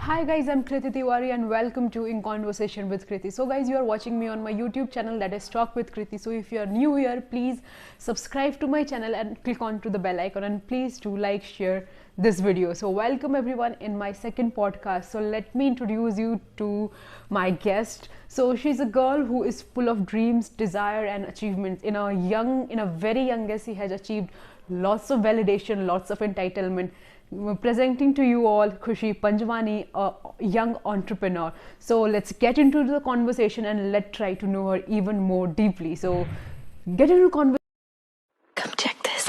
Hi guys, I'm Kriti and welcome to In Conversation with Kriti. So guys, you are watching me on my YouTube channel that is Talk with Kriti. So if you are new here, please subscribe to my channel and click on to the bell icon, and please do like, share this video. So welcome everyone in my second podcast. So let me introduce you to my guest. So she's a girl who is full of dreams, desire and achievements. In a very young age, she has achieved lots of validation, lots of entitlement. Presenting to you all Khushi Panjwani, a young entrepreneur. So let's get into the conversation and let's try to know her even more deeply. So get into the conversation. Come check this.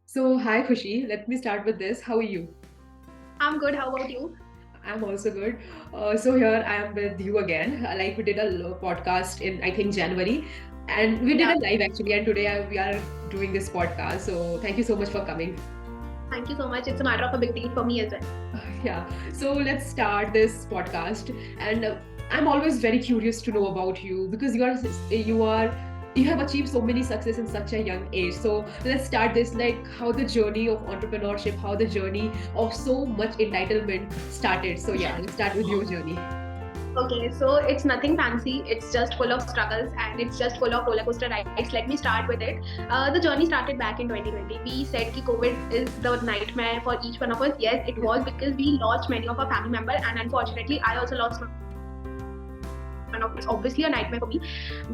So hi Khushi, let me start with this. How are you? I'm good. How about you? I'm also good. So here I am with you again. Like we did a podcast in I think January, and we did Yeah. a live actually. And today we are doing this podcast. So thank you so much for coming. Thank you so much. It's a matter of a big deal for me as well. Yeah. So let's start this podcast, and I'm always very curious to know about you because you have achieved so many success in such a young age. So let's start this, like how the journey of entrepreneurship, how the journey of so much entitlement started. So yeah, let's start with your journey. Okay, so it's nothing fancy. It's just full of struggles and it's just full of roller coaster rides. Let me start with it. The journey started back in 2020. We said that COVID is the nightmare for each one of us. Yes, it was because we lost many of our family members, and unfortunately, I also lost one of. It's obviously a nightmare for me,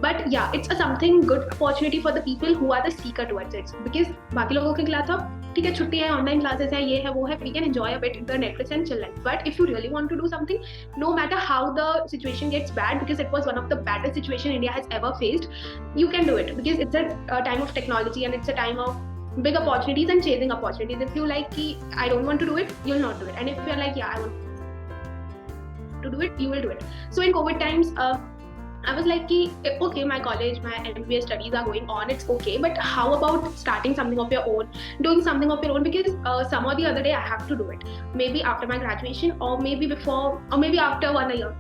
but yeah, it's a something good opportunity for the people who are the seeker towards it. Because बाकी लोगों के लिए था ठीक है, छुट्टी है, online classes है, ये है वो है, we can enjoy a bit the Netflix and chill life. But if you really want to do something, no matter how the situation gets bad, because it was one of the baddest situation India has ever faced, you can do it because it's a time of technology and it's a time of big opportunities and chasing opportunities. If you like I don't want to do it, you'll not do it. And if you're like, yeah, I want to do it, you will do it. So in COVID times, I was like, okay, my college, my MBA studies are going on, it's okay, but how about starting something of your own, doing something of your own, because some or the other day I have to do it. Maybe after my graduation, or maybe before, or maybe after 1 year.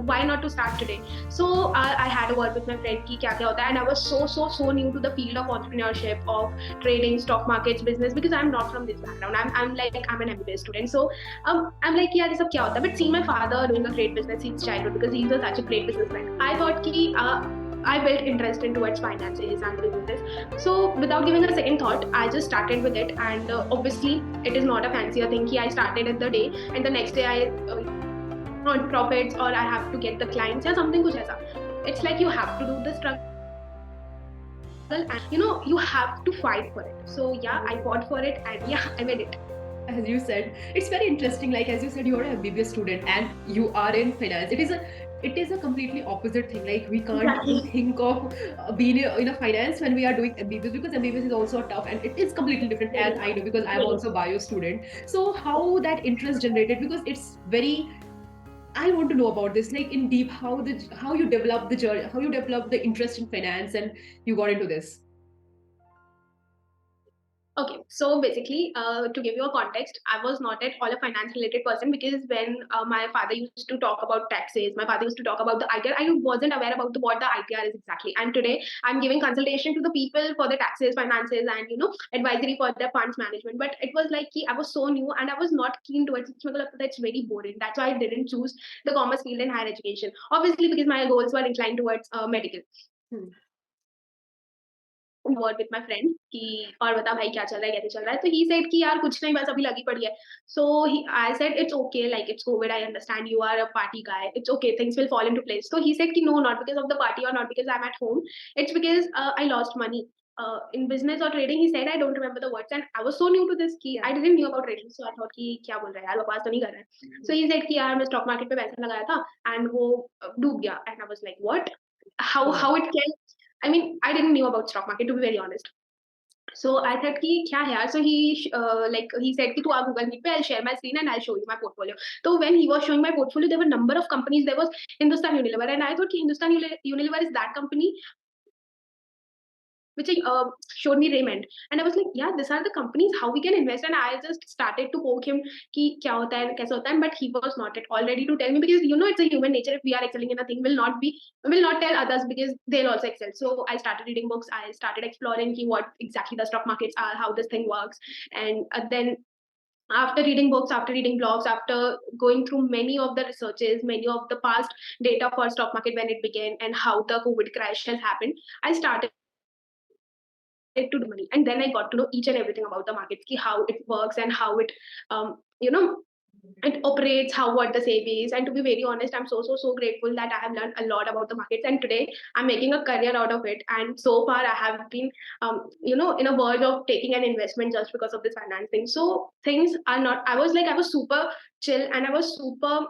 Why not to start today? So I had a word with my friend ki kya hota hai, and I was so new to the field of entrepreneurship, of trading, stock markets, business, because I'm not from this background. I'm an MBA student. So I'm like, yeah, this is kya hota hai? But seeing my father doing a great business since childhood, because he's such a great businessman, I thought I built interest in towards finances and businesses. So without giving a second thought, I just started with it. And obviously, it is not a fancier thing. I started at the day, and the next day I earned profits, or I have to get the clients or something kuch aisa. It's like you have to do the struggle, and you have to fight for it. So yeah, I fought for it, and yeah, I made it. As you said, it's very interesting. Like as you said, you're an MBBS student and you are in finance. It is a completely opposite thing. Like we can't Exactly. think of being in a finance when we are doing MBBS, because MBBS is also tough and it is completely different. And I know because I'm also a bio student. So how that interest generated, because it's very. I want to know about this, like in deep, how you develop the journey, how you develop the interest in finance, and you got into this. Okay, so basically, to give you a context, I was not at all a finance related person, because when my father used to talk about taxes, my father used to talk about the ITR, I wasn't aware about what the ITR is exactly. And today, I'm giving consultation to the people for the taxes, finances, and advisory for the funds management. But it was like I was so new and I was not keen towards it. That's very boring. That's why I didn't choose the commerce field in higher education. Obviously, because my goals were inclined towards medical. Hmm. Word with my friend कि और बता भाई क्या चल रहा है, कैसे चल रहा है? तो ही सेड कि यार कुछ नहीं, बस अभी लगी पड़ी है. So I said it's okay, like it's Covid, I understand you are a party guy, it's okay, things will fall into place. तो ही सेड कि no, not because of the party और not because I am at home, it's because I lost money in business or trading. He said, I don't remember the words, and I was so new to this कि I didn't knew about trading. So I thought कि क्या बोल रहा है यार, बकवास तो नहीं कर रहा है. So he said कि यार मैं स्टॉक मार्केट पे पैसा लगाया था and वो डूब गया. And I was like, what? How it can? I mean, I didn't knew about stock market, to be very honest. So I thought कि क्या है यार. So he said कि तू आ Google Meet पे, I'll share my screen and I'll show you my portfolio. So when he was showing my portfolio, there were number of companies. There was Hindustan Unilever, and I thought कि Hindustan Unilever is that company which showed me Raymond, and I was like, yeah, these are the companies how we can invest. And I just started to poke him कि क्या होता है कैसे होता है, but he was not at all ready to tell me, because it's a human nature. If we are excelling in a thing, will not tell others, because they'll also excel. So I started reading books. I started exploring what exactly the stock markets are, how this thing works, and then after reading books, after reading blogs, after going through many of the researches, many of the past data for stock market when it began and how the COVID crash has happened, I started to do money. And then I got to know each and everything about the markets, how it works and how it, um, you know, it operates, how what the SAB is. And to be very honest, I'm so grateful that I have learned a lot about the markets, and today I'm making a career out of it. And so far I have been in a verge of taking an investment just because of this financing. So things are not, I was super chill, and I was super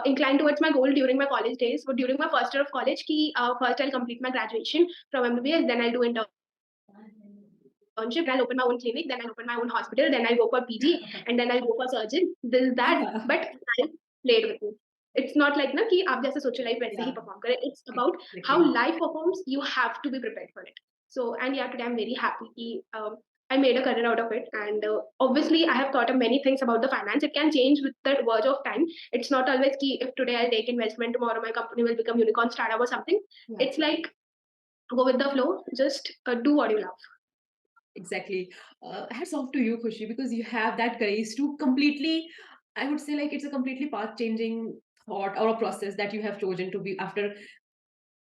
inclined towards my goal during my college days. So during my first year of college, first I'll complete my graduation from MBBS, then I'll do internship, then I'll open my own clinic, then I'll open my own hospital, then I'll go for PG, and then I'll go for surgeon. This is that, but life played with me. It's not like na कि आप जैसे सोचो life वैसे ही perform करे. It's about how life performs. You have to be prepared for it. So, and yeah, today I'm very happy कि I made a career out of it, and obviously I have thought of many things about the finance. It can change with the verge of time. It's not always कि if today I'll take investment, tomorrow my company will become unicorn startup or something. It's like go with the flow. Just do what you love. Exactly. Hats off to you, Khushi, because you have that courage to completely, I would say, like it's a completely path changing thought or a process that you have chosen to be after,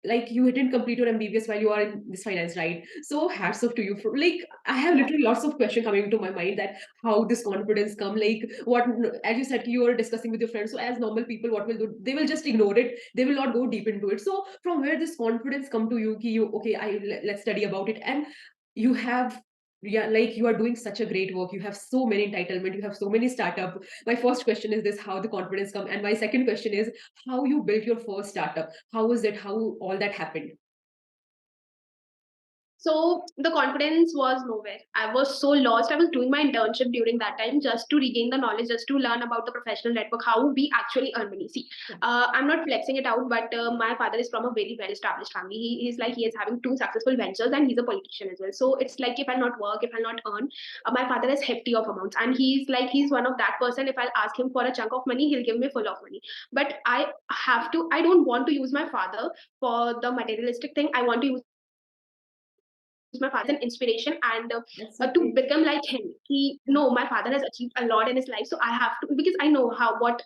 like you didn't complete your MBBS while you are in this finance, right? So hats off to you for, like, I have literally lots of questions coming into my mind that how this confidence come, like what, as you said, you were discussing with your friends. So as normal people, what will do? They will just ignore it. They will not go deep into it. So from where this confidence come to you, ki you, okay, let's study about it. And you have, yeah, like you are doing such a great work. You have so many entitlement. You have so many startup. My first question is this: how the confidence come? And my second question is how you built your first startup. How was it? How all that happened? So the confidence was nowhere. I was so lost. I was doing my internship during that time just to regain the knowledge, just to learn about the professional network, how we actually earn money. See, I'm not flexing it out, but my father is from a very well established family. He's like, he is having two successful ventures, and he's a politician as well. So it's like, if I'll not work, if I'll not earn, my father has hefty of amounts. And he's like, he's one of that person. If I'll ask him for a chunk of money, he'll give me full of money. But I don't want to use my father for the materialistic thing. I want to use my father as an inspiration, and to become like him. He no, my father has achieved a lot in his life, so I have to, because I know how what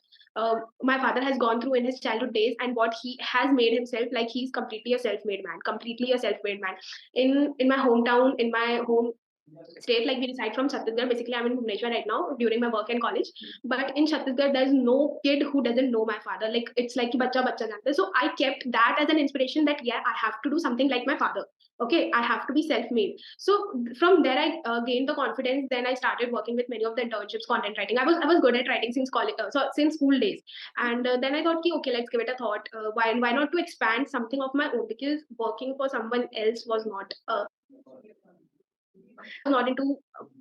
my father has gone through in his childhood days, and what he has made himself. Like, he's completely a self-made man, in my hometown, in my home state. Like, we reside from Chhattisgarh. Basically, I'm in Bhubaneswar right now during my work and college. But in Chhattisgarh, there's no kid who doesn't know my father. Like, it's like कि बच्चा बच्चा जानता है. So I kept that as an inspiration, that yeah, I have to do something like my father. Okay, I have to be self-made. So from there, I gained the confidence. Then I started working with many of the internships, content writing. I was good at writing since college, so since school days. And then I thought, ki, okay, let's give it a thought. Why not to expand something of my own? Because working for someone else was not. Not into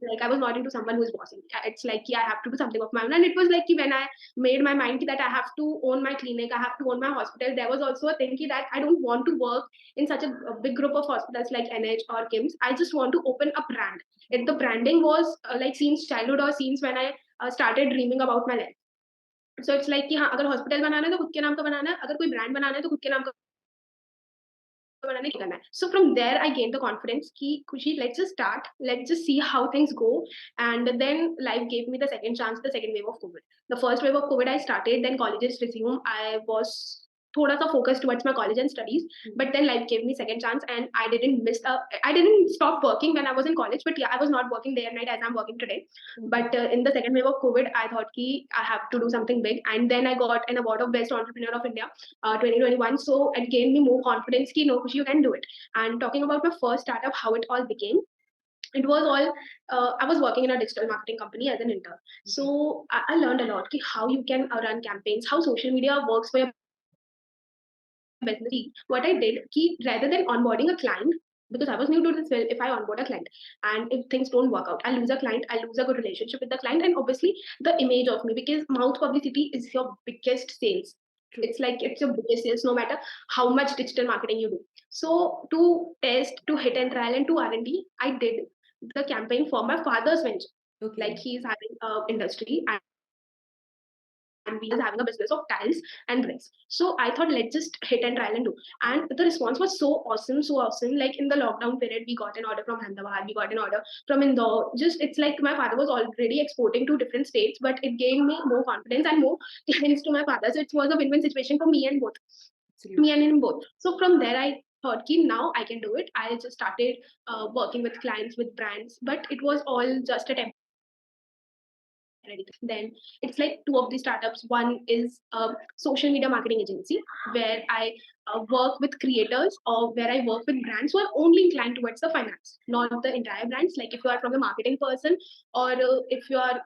like, I was not into someone who is bossing. It's like, yeah, I have to do something of my own. And it was like, when I made my mind that I have to own my clinic, I have to own my hospital, there was also a thing that I don't want to work in such a big group of hospitals like NH or KIMS. I just want to open a brand. If the branding was like since childhood, or since when I started dreaming about my life. So it's like कि हाँ, अगर hospital बनाना है तो खुद के नाम का बनाना है, अगर कोई ब्रांड बनाना है तो खुद के नाम का बनाना है, करना है. So from there, I gained the confidence कि खुशी, let's just start, let's just see how things go. And then life gave me the second chance, the second wave of COVID. The first wave of COVID, I started, then colleges resumed. I was thoda sa focused towards my college and studies, but then life gave me second chance, and I didn't stop working when I was in college, but yeah, I was not working day and night as I'm working today. But in the second wave of COVID, I thought ki I have to do something big, and then I got an award of best entrepreneur of India 2021. So it gave me more confidence ki no, Khushi, you can do it. And talking about my first startup, how it all became, it was all I was working in a digital marketing company as an intern. So I learned a lot ki how you can run campaigns, how social media works for your business. What I did ki, rather than onboarding a client, because I was new to this field, if I onboard a client and if things don't work out, I lose a client, I lose a good relationship with the client, and obviously the image of me, because mouth publicity is your biggest sales. True. It's like it's your biggest sales, no matter how much digital marketing you do. So to test, to hit and trial, and to R&D, I did the campaign for my father's venture. Okay. Like he's having a industry, and we is having a business of tiles and bricks. So I thought let's just hit and trial and do. And the response was so awesome, so awesome. Like in the lockdown period, we got an order from Ahmedabad, we got an order from Indore. Just it's like my father was already exporting to different states, but it gave me more confidence and more clients to my father. So it was a win-win situation for me and both. Me and Absolutely. in both. So from there, I thought, ki now I can do it. I just started working with clients, with brands, but it was all just a temporary thing. Then it's like two of the startups. One is social media marketing agency where I work with creators, or where I work with brands who are only inclined towards the finance, not the entire brands. Like if you are from the marketing person, or if you are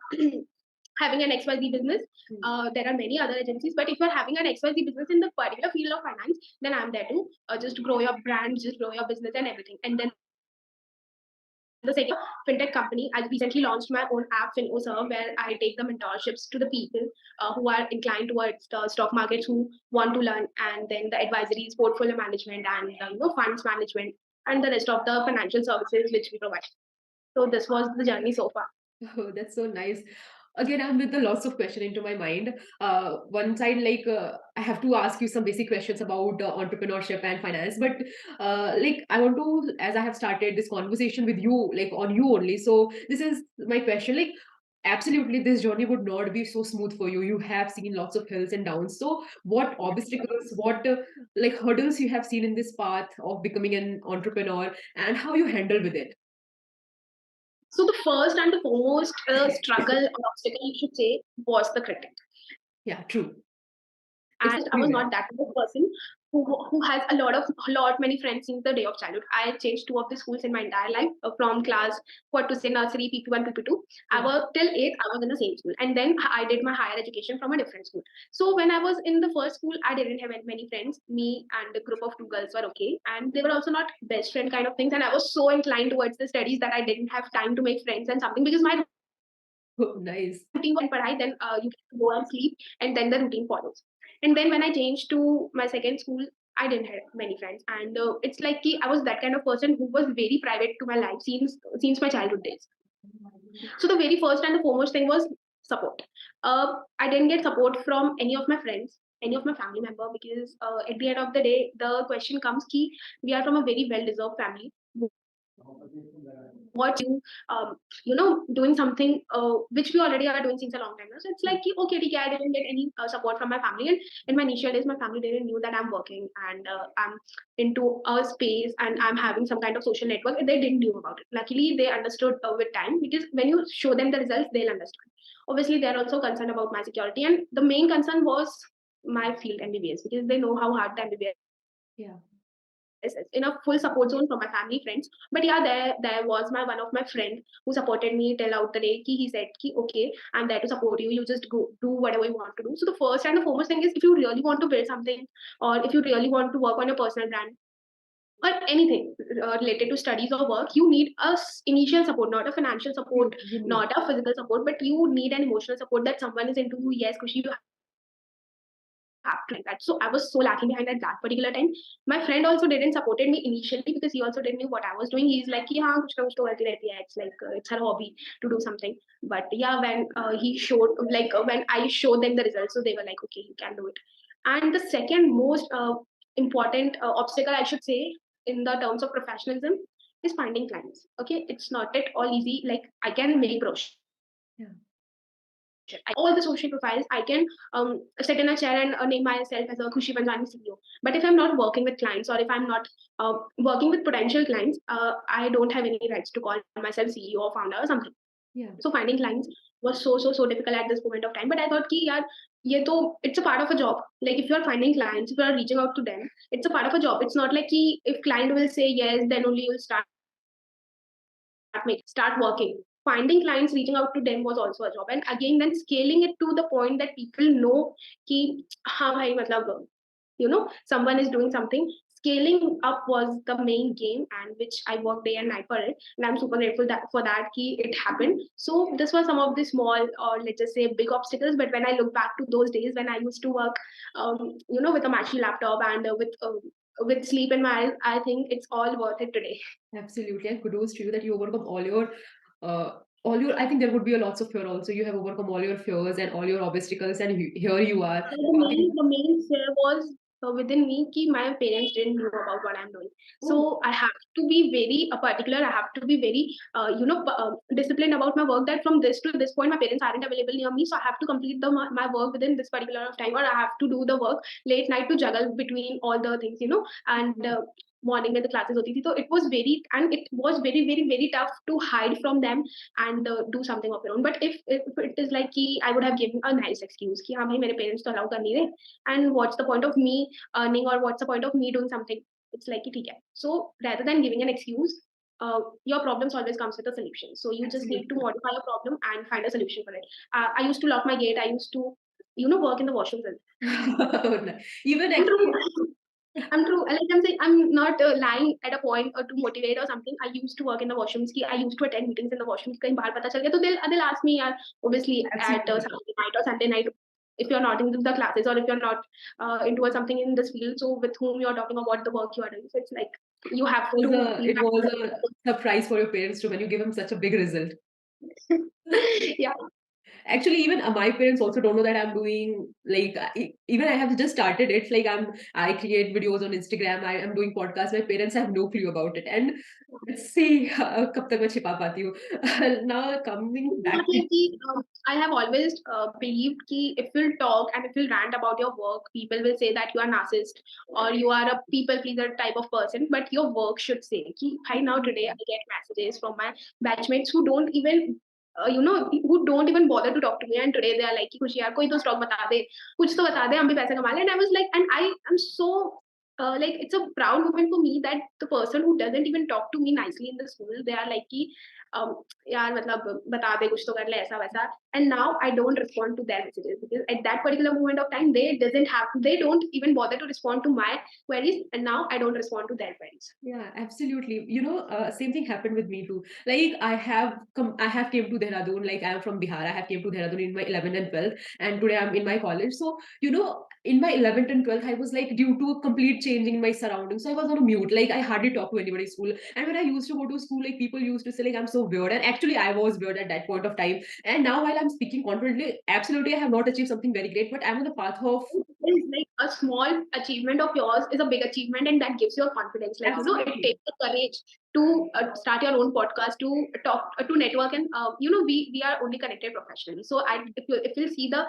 having an XYZ business, there are many other agencies. But if you're having an XYZ business in the particular field of finance, then I'm there to just grow your brand, just grow your business and everything. And then the second one is fintech company. I recently launched my own app, FinOserve, where I take the mentorships to the people who are inclined towards the stock markets, who want to learn, and then the advisories, portfolio management, and funds management, and the rest of the financial services which we provide. So this was the journey so far. Oh, that's so nice. Again, I'm with the lots of question into my mind. One side, like I have to ask you some basic questions about entrepreneurship and finance, but like I want to, as I have started this conversation with you, like on you only. So this is my question. Like, absolutely, this journey would not be so smooth for you. You have seen lots of hills and downs. So, what obstacles, what like hurdles you have seen in this path of becoming an entrepreneur, and how you handle with it? So the first and the foremost struggle or obstacle, you should say, was the critic. Yeah, true. And It's I was everywhere. not that type of person who has a lot many friends since the day of childhood. I changed two of the schools in my entire life, from class what to say nursery P1 P2. I Yeah. was till 8. I was in the same school, and then I did my higher education from a different school. So when I was in the first school, I didn't have many friends. Me and a group of two girls were okay, and they were also not best friend kind of things. And I was so inclined towards the studies that I didn't have time to make friends and something, because my routine was very strict. Oh, If you nice. study and padhai, then you get to go and sleep, and then the routine follows. And then when I changed to my second school, I didn't have many friends, and it's like ki I was that kind of person who was very private to my life since my childhood days. So the very first and the foremost thing was support. I didn't get support from any of my friends, any of my family member, because at the end of the day, the question comes ki we are from a very well deserved family. What you doing something which we already are doing since a long time now. So it's like Yeah. ki, okay, okay, I didn't get any support from my family. And in my initial days, my family didn't knew that I'm working, and I'm into a space, and I'm having some kind of social network. They didn't knew about it. Luckily, they understood with time, because when you show them the results, they'll understand. Obviously, they're also concerned about my security, and the main concern was my field MBBS, because they know how hard the MBBS is. In Yeah. a full support zone from my family, friends. But yeah, there was one of my friend who supported me till out the day. He said, ki, okay, I'm there to support you. You just go do whatever you want to do. So the first and the foremost thing is, if you really want to build something, or if you really want to work on your personal brand, or anything related to studies or work, you need initial support, not a financial support, You need. not a physical support, but you need an emotional support, that someone is into you. Yes, Khushi, you have to do this. So I was so lacking behind at that particular time. My friend also didn't supported me initially, because he also didn't know what I was doing. He's like, "Ki, हाँ, कुछ ना कुछ तो करती रहती है. It's like it's her hobby to do something." But yeah, when he showed, when I showed them the results, so they were like, "Okay, you can do it." And the second most important obstacle, I should say, in the terms of professionalism, is finding clients. Okay, it's not at all easy. Like, I can make brochure, I can Yeah. make all the social profiles, I can sit in a chair and name myself as a Khushi Panjwani CEO. But if I'm not working with clients, or if I'm not working with potential clients, I don't have any rights to call myself CEO or founder or something. Yeah. So finding clients was so difficult at this moment of time. But I thought ki yaar, ye to it's a part of a job. Like if you are finding clients, if you are reaching out to them, it's a part of a job. It's not like ki if client will say yes, then only you'll start working. Finding clients, reaching out to them was also a job. And again, then scaling it to the point that people know ki ha bhai, matlab, someone is doing something. scaling up was the main game, and which I worked day and night for it, and I'm super grateful for that key it happened. So this was some of the small, or let's just say big obstacles. But when I look back to those days when I used to work, with a matchy laptop and with sleep in my eyes, I think it's all worth it today. Absolutely, and kudos to you that you overcome uh, all your. I think there would be a lots of fear also. You have overcome all your fears and all your obstacles, and here you are So talking. the main fear was within me कि my parents didn't know about what I'm doing. So Oh, I have to be very particular. I have to be very disciplined about my work. That from this to this point, my parents aren't available near me. So I have to complete my work within this particular of time, or I have to do the work late night to juggle between all the things, and. Morning when the classes hoti thi, so it was very very very tough to hide from them and do something of your own. But if it is like कि I would have given a nice excuse कि हाँ भाई मेरे parents तो allow कर नहीं रहे, and what's the point of me earning, or what's the point of me doing something? It's like कि ठीक है. So rather than giving an excuse, your problems always comes with a solution. So you just need to absolutely. modify your problem and find a solution for it. I used to lock my gate. I used to work in the washroom. Even I'm actually, true. I'm true. Like I'm saying, I'm not lying at a point or to motivate or something. I used to work in the washrooms. I used to attend meetings in the washrooms. कहीं बाहर पता चल गया तो they'll ask me, obviously at absolutely. Saturday night or Sunday night, if you're not into the classes, or if you're not into something in this field, so with whom you're talking about the work you are doing. So it's like you have to It was a surprise for your parents too when you give them such a big result. yeah. Actually, even my parents also don't know that I'm doing like even I have just started. It's like I create videos on Instagram. I am doing podcasts. My parents have no clue about it, and let's see कब तक मैं छिपा पाती हूँ. Now coming It's back not to like I have always believed कि if you'll talk and if you'll rant about your work, people will say that you are narcissist or you are a people pleaser type of person. But your work should say कि भाई now today I get messages from my batchmates who don't even who don't even bother to talk to me, and today they are like कि खुशी यार कोई तो stock बता दे, कुछ तो बता दे, हम भी पैसे कमा ले. And I was like, and I am so like it's a proud moment for me that the person who doesn't even talk to me nicely in the school, they are like कि यार मतलब बता दे कुछ तो कर ले ऐसा वैसा. And now I don't respond to their messages because at that particular moment of time they don't even bother to respond to my queries, and now I don't respond to their queries. yeah, absolutely. Same thing happened with me too. Like I have came to Dehradun. Like I am from Bihar. I have came to Dehradun in my 11th and 12th, and today I'm in my college. So in my 11th and 12th, I was like due to a complete changing in my surroundings. So I was on a mute. Like I hardly talk to anybody in school. And when I used to go to school, like people used to say like I'm so weird, and actually I was weird at that point of time. And now while I'm speaking confidently, absolutely I have not achieved something very great, but I'm on the path of It's like a small achievement of yours is a big achievement, and that gives you a confidence. Like it absolutely. takes the courage to start your own podcast, to talk, to network, and we are only connected professionally. So if you see the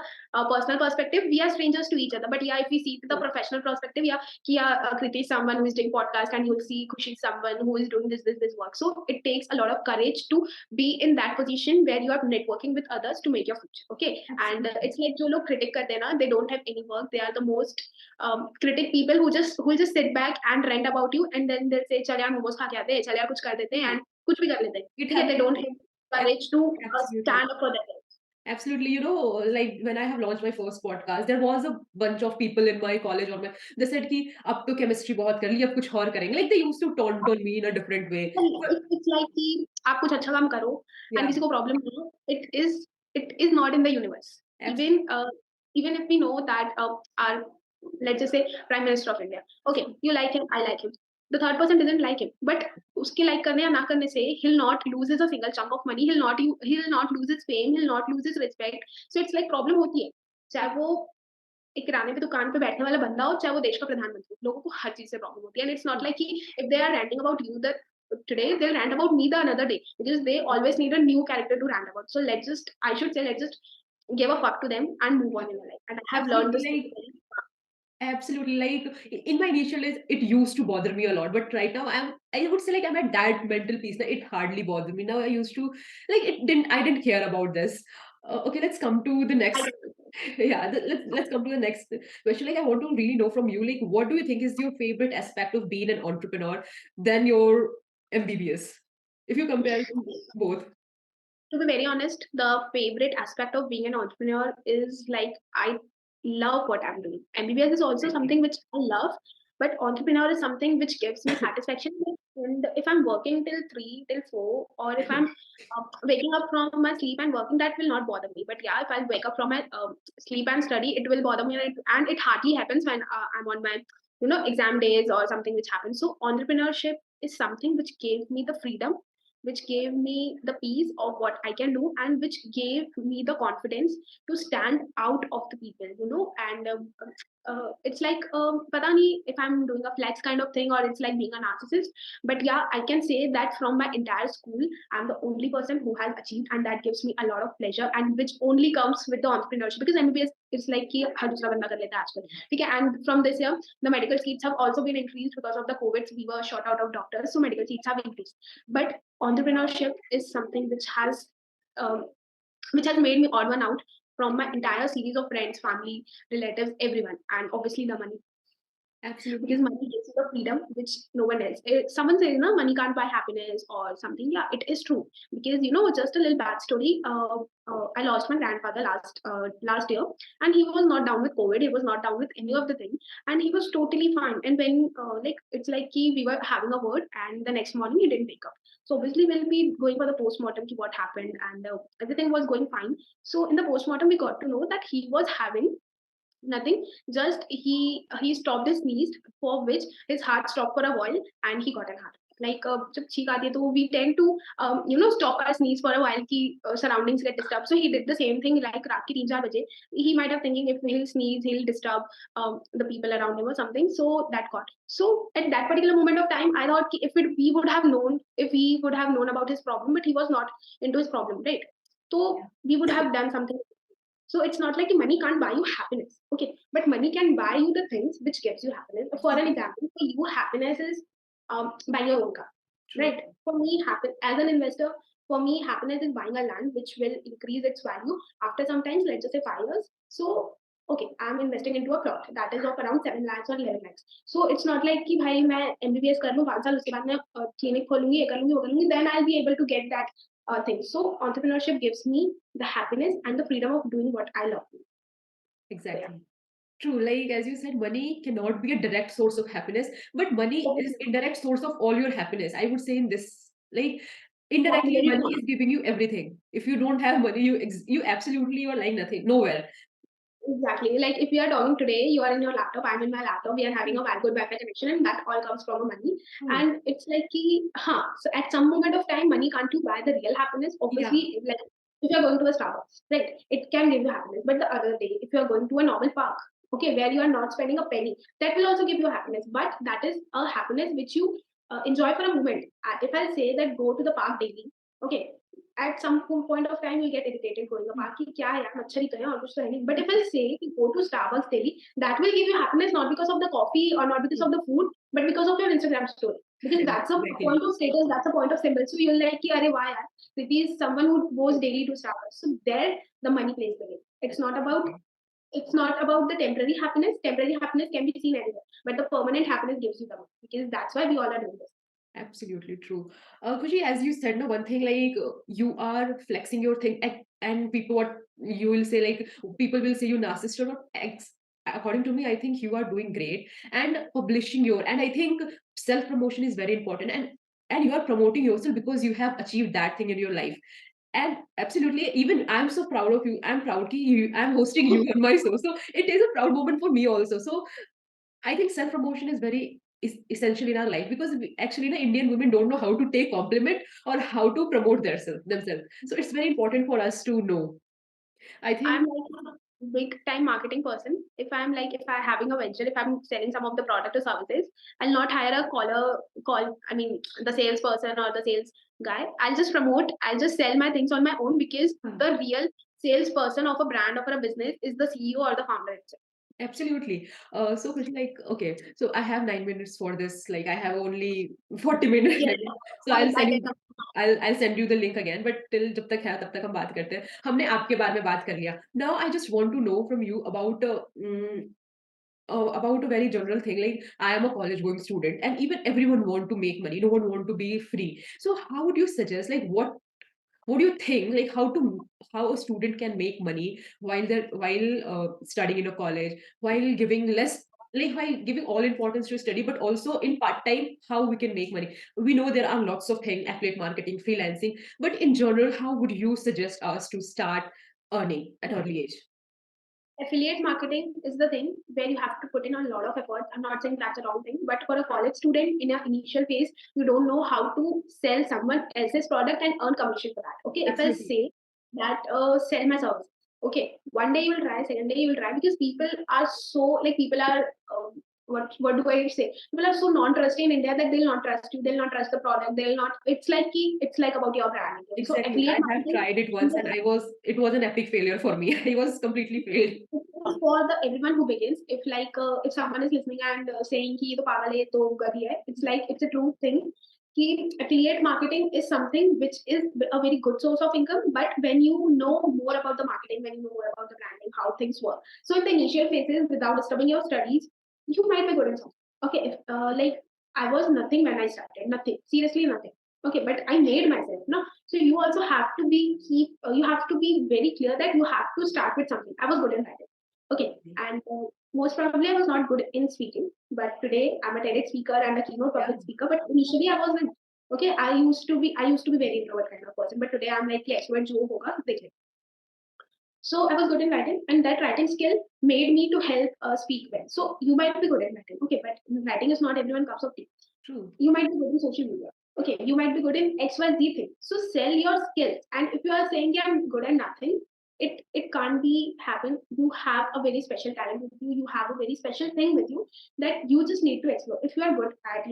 personal perspective, we are strangers to each other. But yeah, if we see the professional perspective, yeah, Kriti is someone who is doing podcast, and you'll see Khushi is someone who is doing this work. So it takes a lot of courage to be in that position where you are networking with others to make your future. Okay, and Absolutely. it's like जो लोग critic करते हैं ना, they don't have any work. They are the most critic people who will just sit back and rant about you, and then they'll say चल यार मोमोज खा के आते हैं, चल यार कुछ कर देते हैं, and कुछ भी कर लेते हैं. It ठीक है, they happened. don't have courage to Absolutely. stand up for themselves. Absolutely. Like when I have launched my first podcast, there was a bunch of people in my college or my they said कि अब तो chemistry बहुत कर ली, अब कुछ और करेंगे. Like they used to taunt on me in a different way. But It's like कि आप कुछ अच्छा काम करो and yeah, किसी को प्रॉब्लम हो, it is not in the universe. absolutely. Even if we know that our, let's just say, prime minister of India, okay, you like him, I like him, the third person doesn't like him, but उसके like करने या ना करने से he'll not loses a single chunk of money, he'll not lose his fame, he'll not lose his respect. So it's like problem होती है, चाहे वो एक किराने पे दुकान पे बैठने वाला बंदा हो, चाहे वो देश का प्रधानमंत्री हो, लोगों को हर चीज से प्रॉब्लम होती है. एंड इट्स नॉट लाइक कि if they are ranting about you that today they'll rant about me the another day, because they always need a new character to rant about. So let's just give a fuck to them and move on in your life. And I have learned Absolutely. this Like absolutely. Like in my initial days, it used to bother me a lot, but right now I would say like I'm at that mental peace that it hardly bothers me. Now I used to like I didn't care about this. Okay, let's come to the next. Yeah, let's come to the next question. Like I want to really know from you, like what do you think is your favorite aspect of being an entrepreneur than your MBBS? If you compare both. To be very honest, the favorite aspect of being an entrepreneur is like I love what I'm doing. MBBS is also Exactly. something which I love, But entrepreneur is something which gives me satisfaction. And if I'm working till 3, till 4, or if I'm waking up from my sleep and working, that will not bother me. But yeah, if I wake up from my sleep and study, it will bother me. And it hardly happens when I'm on my exam days or something which happens. So entrepreneurship is something which gave me the freedom, which gave me the peace of what I can do, and which gave me the confidence to stand out of the people. And it's like pata nahi if I'm doing a flex kind of thing, or it's like being a narcissist. But yeah, I can say that from my entire school, I'm the only person who has achieved, and that gives me a lot of pleasure, and which only comes with the entrepreneurship, because MBBS it's like कि हर दूसरा बंदा कर लेता है आजकल, ठीक है. And from this year, the medical seats have also been increased because of the COVID. We were short out of doctors, so medical seats have increased. But entrepreneurship is something um, which has made me odd one out from my entire series of friends, family, relatives, everyone, and obviously the money. Absolutely. Because money gives you the freedom which no one else. Someone says, no, money can't buy happiness or something. Yeah, it is true. Because just a little bad story. I lost my grandfather last year, and he was not down with COVID. He was not down with any of the thing, and he was totally fine. And when it's like we were having a word, and the next morning he didn't wake up. So obviously we'll be going for the postmortem, what happened, and everything was going fine. So in the postmortem, we got to know that he was having nothing, just he stopped his sneeze, for which his heart stopped for a while, and he got a heart attack. Like जब छींक आती है तो we tend to stop our sneeze for a while कि surroundings get disturbed. So he did the same thing, like रात के 3-4 बजे he might have thinking if he'll sneeze he'll disturb the people around him or something. So that got, so at that particular moment of time I thought कि we would have known, if he would have known about his problem, but he was not into his problem, right? So we would have done something. So it's not like money can't buy you happiness, okay? But money can buy you the things which gives you happiness. For an example, for you, happiness is buying your own car, True. right? For me, as an investor, for me, happiness is buying a land which will increase its value after sometimes, let's just say 5 years. So okay, I'm investing into a plot that is of around 7 lakhs or 11 lakhs. So it's not like कि भाई मैं MBBS कर लूँ 5 साल, उसके बाद मैं clinic खोलूंगी, ये कर लूंगी, वो कर लूंगी, then I'll be able to get that things. So entrepreneurship gives me the happiness and the freedom of doing what I love. Exactly. Yeah. True. Like as you said, money cannot be a direct source of happiness, but money is indirect source of all your happiness. I would say in this, like indirectly, Very money true. is giving you everything. If you don't have money, you absolutely are like nothing, nowhere. Exactly. Like if we are talking today, you are in your laptop, I'm in my laptop, we are having a good Wi-Fi connection, and that all comes from money. True. And it's like, so at some moment of time, money can't you buy the real happiness? Obviously, like if you're going to a Starbucks, right, it can give you happiness. But the other day, if you're going to a normal park, okay, where you are not spending a penny, that will also give you happiness. But that is a happiness which you enjoy for a moment. If I say that go to the park daily, okay, at some point of time you'll get irritated going up कि क्या है यार मच्छर ही तो है और कुछ तो है नहीं. But if I say go to Starbucks daily, that will give you happiness not because of the coffee or not because of the food, but because of your Instagram story. Because that's a Exactly. point of status, that's a point of symbol. So you'll like कि अरे वाह यार, Kriti is someone who goes daily to Starbucks. So there the money plays the game. It's not about the temporary happiness. Temporary happiness can be seen anywhere, but the permanent happiness gives you the money, because that's why we all are doing this. Absolutely true. Khushi, as you said, no, one thing like you are flexing your thing, and people, what you will say, like people will say you narcissist or not. According to me, I think you are doing great and publishing your. And I think self promotion is very important, and you are promoting yourself because you have achieved that thing in your life. And absolutely, even I'm so proud of you. I'm proud that I'm hosting you on my show, so it is a proud moment for me also. So I think self promotion is very essential in our life, because actually, Indian women don't know how to take compliment or how to promote themselves. So it's very important for us to know. I think. I'm like a big time marketing person. If I'm having a venture, if I'm selling some of the product or services, I'll not hire a the salesperson or the sales guy. I'll just promote, I'll just sell my things on my own, because the real salesperson of a brand or a business is the CEO or the founder itself. Absolutely. So Kriti, like, okay, so I have 9 minutes for this. Like, I have only 40 minutes. Yes, So I'll I send get you. I'll send you the link again. But till जब तक है तब तक हम बात करते हैं. हमने आपके बारे में बात कर लिया. Now I just want to know from you about a very general thing. Like, I am a college going student, and even everyone want to make money. No one want to be free. So how would you suggest, like, what do you think, like how a student can make money while studying in a college, while giving like by giving all importance to study, but also in part time, how we can make money. We know there are lots of things, affiliate marketing, freelancing, but in general, how would you suggest us to start earning at early age? Affiliate marketing is the thing where you have to put in a lot of effort. I'm not saying that's a wrong thing, but for a college student in an initial phase, you don't know how to sell someone else's product and earn commission for that. Okay, if I Absolutely. say that sell my services, okay, one day you will try, second day you will try, because people are so like people are what do I say? People are so non-trusting in India that they'll not trust you, they'll not trust the product, they'll not. It's like about your brand. So Exactly. I affiliate have marketing tried it once and it was an epic failure for me. I was completely failed. for the everyone who begins. If someone is listening and saying कि ये तो पागल है, ये तो गधी है, it's like it's a true thing. कि affiliate marketing is something which is a very good source of income, but when you know more about the marketing, when you know more about the branding, how things work, so in the initial phases, without disturbing your studies, you might be good in something. Okay, if like I was nothing when I started, nothing, seriously nothing. Okay, but I made myself. No, so you also have to you have to be very clear that you have to start with something. I was good in writing. Okay, and most probably I was not good in speaking, but today I'm a TEDx speaker and a keynote Yeah. public speaker. But initially I wasn't. Okay, I used to be very introvert kind of person, but today I'm like extrovert जो होगा देखें. So I was good in writing, and that writing skill made me to help speak well. So you might be good at writing, okay, but writing is not everyone cups of tea. True. You might be good in social media. Okay, you might be good in XYZ thing. So sell your skills. And if you are saying yeah, I'm good at nothing, it can't be happen. You have a very special talent with you. You have a very special thing with you that you just need to explore. If you are good at,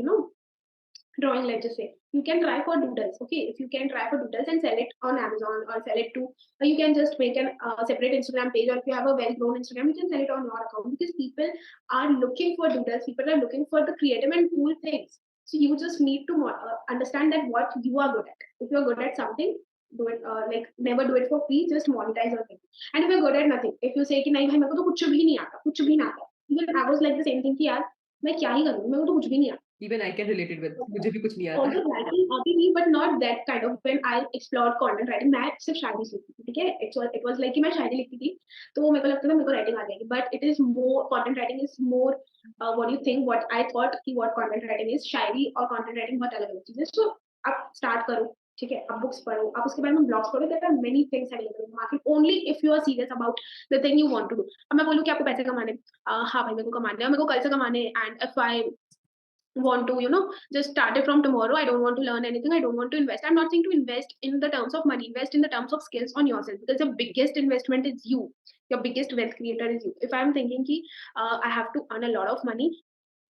drawing, let's just say, you can try for doodles. Okay, if you can try for doodles and sell it on Amazon or sell it to, or you can just make an separate Instagram page, or if you have a well-grown Instagram, you can sell it on your account, because people are looking for doodles. People are looking for the creative and cool things. So you just need to understand that what you are good at. If you're good at something, do it. Like never do it for free. Just monetize your thing. And if you're good at nothing, if you say कि नहीं भाई मेरे को तो कुछ भी नहीं आता, कुछ भी नहीं आता. Even I was like the same thing कि यार मैं क्या ही करूँ, मेरे को तो कुछ भी नहीं आता. Even I can relate it with. मुझे भी कुछ नहीं आता. Also writing आती थी, but not that kind of. When I explored content writing, मैं सिर्फ शायरी सीखती थी, ठीक है? It was like कि मैं शायरी लिखती थी, तो मेरे को लगता था मेरे को writing आ जाएगी. But it is more, content writing is more, what do you think? What I thought कि what content writing is, शायरी और content writing बहुत अलग अलग चीजें. So आप start करो, ठीक है? आप books पढ़ो, आप उसके बारे में blogs पढ़ो. There are many things available in the market. Only if you are serious about the thing you want to do. अब मैं बोलूँ कि आपको पैसे कमाने, हाँ भाई मेरे को कमाने हैं, मेरे को कल से कमाने, and if I want to just start it from tomorrow, I don't want to learn anything, I don't want to invest. I'm not saying to invest in the terms of money, invest in the terms of skills on yourself, because the biggest investment is you. Your biggest wealth creator is you. If I'm thinking ki, I have to earn a lot of money,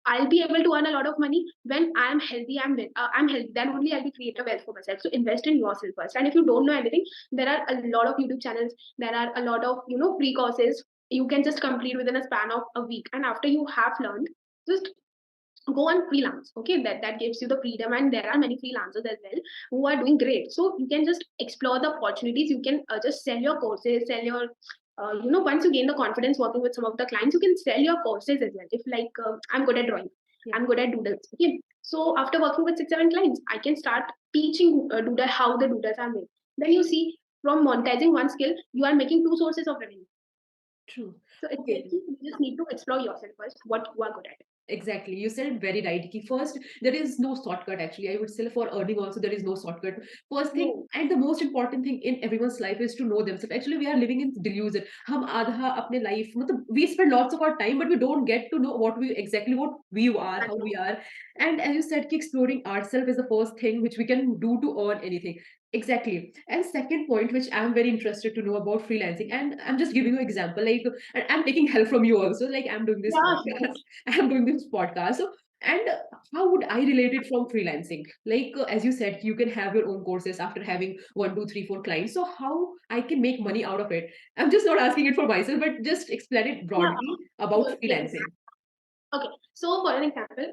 I'll be able to earn a lot of money when I'm healthy. I'm healthy. Then only I'll be create a wealth for myself. So invest in yourself first. And if you don't know anything, there are a lot of YouTube channels. There are a lot of free courses. You can just complete within a span of a week. And after you have learned, just go on freelance. Okay, that gives you the freedom, and there are many freelancers as well who are doing great. So you can just explore the opportunities. You can just sell your courses, sell your once you gain the confidence working with some of the clients, you can sell your courses as well. If like I'm good at drawing, Yeah. I'm good at doodles. Okay, so after working with 6-7 clients, I can start teaching doodle, how the doodles are made. Then you see, from monetizing one skill, you are making two sources of revenue. True. So it's Okay. like you just need to explore yourself first, what you are good at. Exactly. You said it very right. Ki first, there is no shortcut actually. I would say for earning also, there is no shortcut. First thing, No. and the most important thing in everyone's life is to know themselves. Actually, we are living in delusion. हम आधा अपने life, मतलब we spend lots of our time, but we don't get to know what we are, how we are. And as you said, ki exploring ourselves is the first thing which we can do to earn anything. Exactly. And second point, which I'm very interested to know about freelancing, and I'm just giving you an example, like, and I'm taking help from you also, like I'm doing this Yeah, podcast. I'm doing this podcast. So, and how would I relate it from freelancing? Like, as you said, you can have your own courses after having one, two, three, four clients. So, how I can make money out of it? I'm just not asking it for myself, but just explain it yeah. broadly about Yes. freelancing. Okay, so for an example,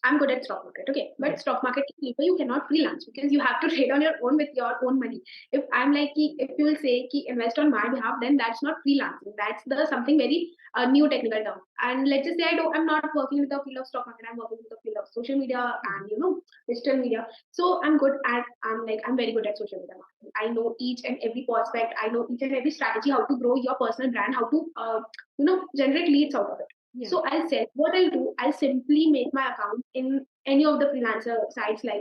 I'm good at stock market. Okay, but Okay. stock market people, you cannot freelance because you have to trade on your own with your own money. If I'm like, if you will say invest on my behalf, then that's not freelancing. That's the something very new technical term. And let's just say I'm not working with the field of stock market. I'm working with the field of social media and digital media. So I'm very good at social media marketing. I know each and every prospect. I know each and every strategy, how to grow your personal brand, how to generate leads out of it. Yeah. So I'll set what I'll do. I'll simply make my account in any of the freelancer sites like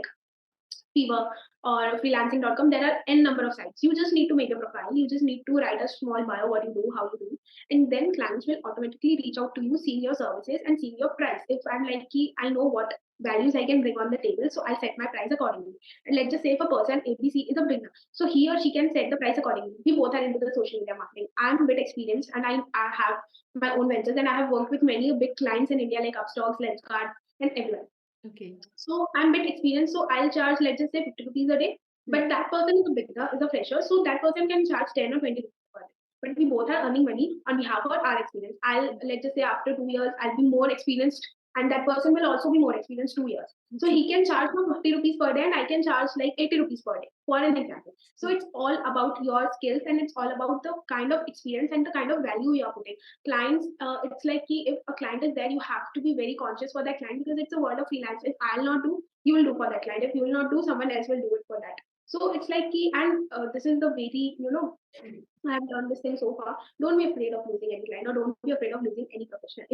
Fiverr or freelancing.com. There are n number of sites. You just need to make a profile. You just need to write a small bio, what you do, how you do, and then clients will automatically reach out to you, seeing your services and seeing your price. If I'm like, I know what values I can bring on the table, so I'll set my price accordingly. And let's just say if a person ABC is a beginner, so he or she can set the price accordingly. We both are into the social media marketing. I'm a bit experienced, and I have my own ventures, and I have worked with many big clients in India like Upstocks, Lenskart, and everywhere. Okay. So I'm a bit experienced, so I'll charge, let's just say, 50 rupees a day. But that person is a beginner, is a fresher, so that person can charge 10 or 20 rupees per day. But we both are earning money on behalf of our experience. Let's just say, after 2 years, I'll be more experienced, and that person will also be more experienced 2 years. So he can charge for 50 rupees per day, and I can charge like 80 rupees per day, for an example. So it's all about your skills, and it's all about the kind of experience and the kind of value you're putting. Clients, it's like if a client is there, you have to be very conscious for that client, because it's a world of freelance. If I'll not do, you will do for that client. If you will not do, someone else will do it for that. So it's like and this is the very, I have done this thing so far. Don't be afraid of losing any client, or don't be afraid of losing any professional.